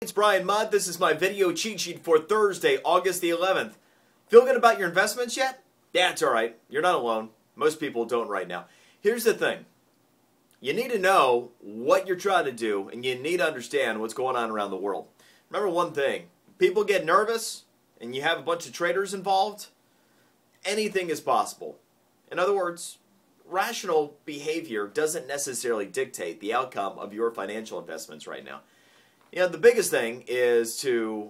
It's Brian Mudd. This is my video cheat sheet for Thursday, August the 11th. Feel good about your investments yet? Yeah, it's alright. You're not alone. Most people don't right now. Here's the thing. You need to know what you're trying to do, and you need to understand what's going on around the world. Remember one thing. People get nervous, and you have a bunch of traders involved. Anything is possible. In other words, rational behavior doesn't necessarily dictate the outcome of your financial investments right now. You know, the biggest thing is to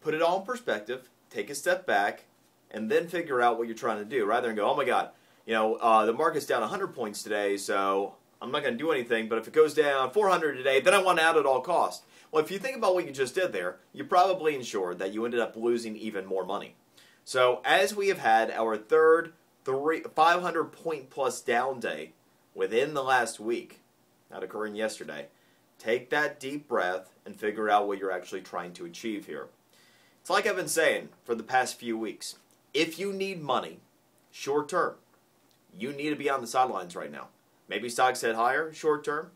put it all in perspective, take a step back, and then figure out what you're trying to do, rather than go, oh my God, the market's down 100 points today, so I'm not going to do anything, but if it goes down 400 today, then I want out at all costs. Well, if you think about what you just did there, you probably ensured that you ended up losing even more money. So as we have had our third 500 point plus down day within the last week, not occurring yesterday, take that deep breath and figure out what you're actually trying to achieve here. It's like I've been saying for the past few weeks. If you need money, short term, you need to be on the sidelines right now. Maybe stocks head higher short term.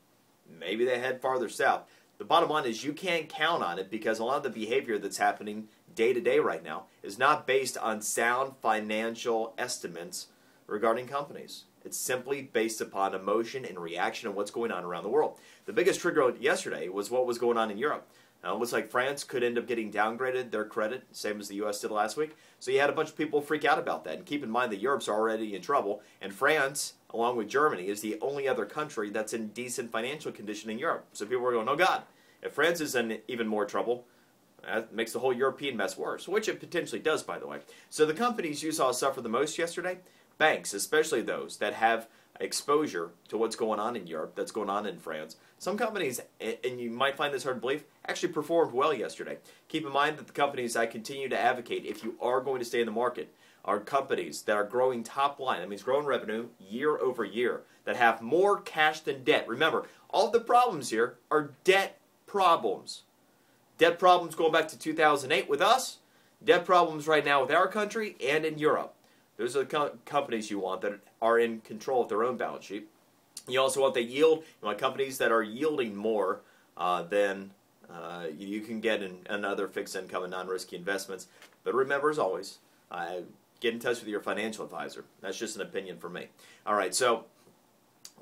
Maybe they head farther south. The bottom line is you can't count on it because a lot of the behavior that's happening day to day right now is not based on sound financial estimates regarding companies. It's simply based upon emotion and reaction of what's going on around the world. The biggest trigger yesterday was what was going on in Europe. It looks like France could end up getting downgraded their credit, same as the U.S. did last week. So you had a bunch of people freak out about that. And keep in mind that Europe's already in trouble, and France, along with Germany, is the only other country that's in decent financial condition in Europe. So people were going, oh God, if France is in even more trouble, that makes the whole European mess worse, which it potentially does, by the way. So the companies you saw suffer the most yesterday, banks, especially those that have exposure to what's going on in Europe, that's going on in France. Some companies, and you might find this hard to believe, actually performed well yesterday. Keep in mind that the companies I continue to advocate, if you are going to stay in the market, are companies that are growing top line, that means growing revenue year over year, that have more cash than debt. Remember, all of the problems here are debt problems. Debt problems going back to 2008 with us, debt problems right now with our country and in Europe. Those are the companies you want that are in control of their own balance sheet. You also want the yield. You want companies that are yielding more than you can get in other fixed income and non-risky investments. But remember, as always, get in touch with your financial advisor. That's just an opinion from me. All right, so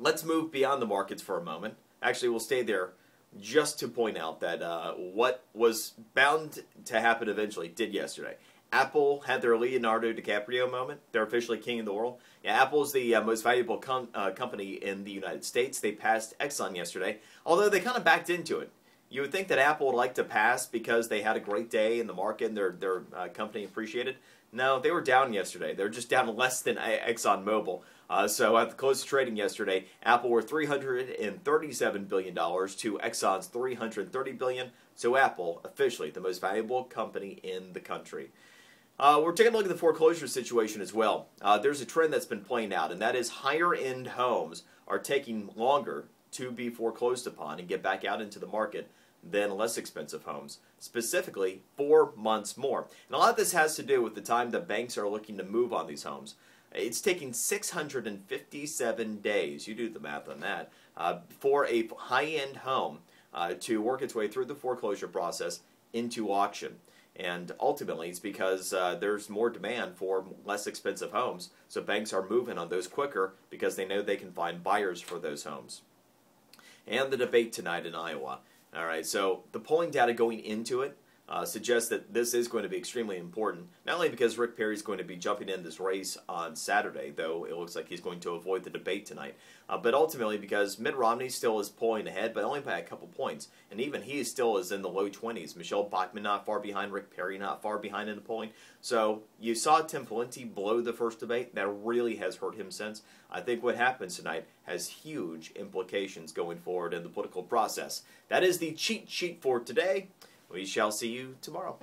let's move beyond the markets for a moment. Actually, we'll stay there just to point out that what was bound to happen eventually did yesterday. Apple had their Leonardo DiCaprio moment. They're officially king of the world. Yeah, Apple is the most valuable company in the United States. They passed Exxon yesterday, although they kind of backed into it. You would think that Apple would like to pass because they had a great day in the market and their company appreciated. No, they were down yesterday. They're just down less than ExxonMobil. So at the close of trading yesterday, Apple were $337 billion to Exxon's $330 billion. So Apple, officially the most valuable company in the country. We're taking a look at the foreclosure situation as well. There's a trend that's been playing out, and that is higher-end homes are taking longer to be foreclosed upon and get back out into the market than less expensive homes, specifically 4 months more. And a lot of this has to do with the time that banks are looking to move on these homes. It's taking 657 days, you do the math on that, for a high-end home to work its way through the foreclosure process into auction. And ultimately, it's because there's more demand for less expensive homes, so banks are moving on those quicker because they know they can find buyers for those homes. And the debate tonight in Iowa. All right, so the polling data going into it suggests that this is going to be extremely important, not only because Rick Perry is going to be jumping in this race on Saturday, though it looks like he's going to avoid the debate tonight, but ultimately because Mitt Romney still is pulling ahead, but only by a couple points, and even he still is in the low 20s. Michelle Bachmann not far behind, Rick Perry not far behind in the polling. So you saw Tim Pawlenty blow the first debate. That really has hurt him since. I think what happens tonight has huge implications going forward in the political process. That is the cheat sheet for today. We shall see you tomorrow.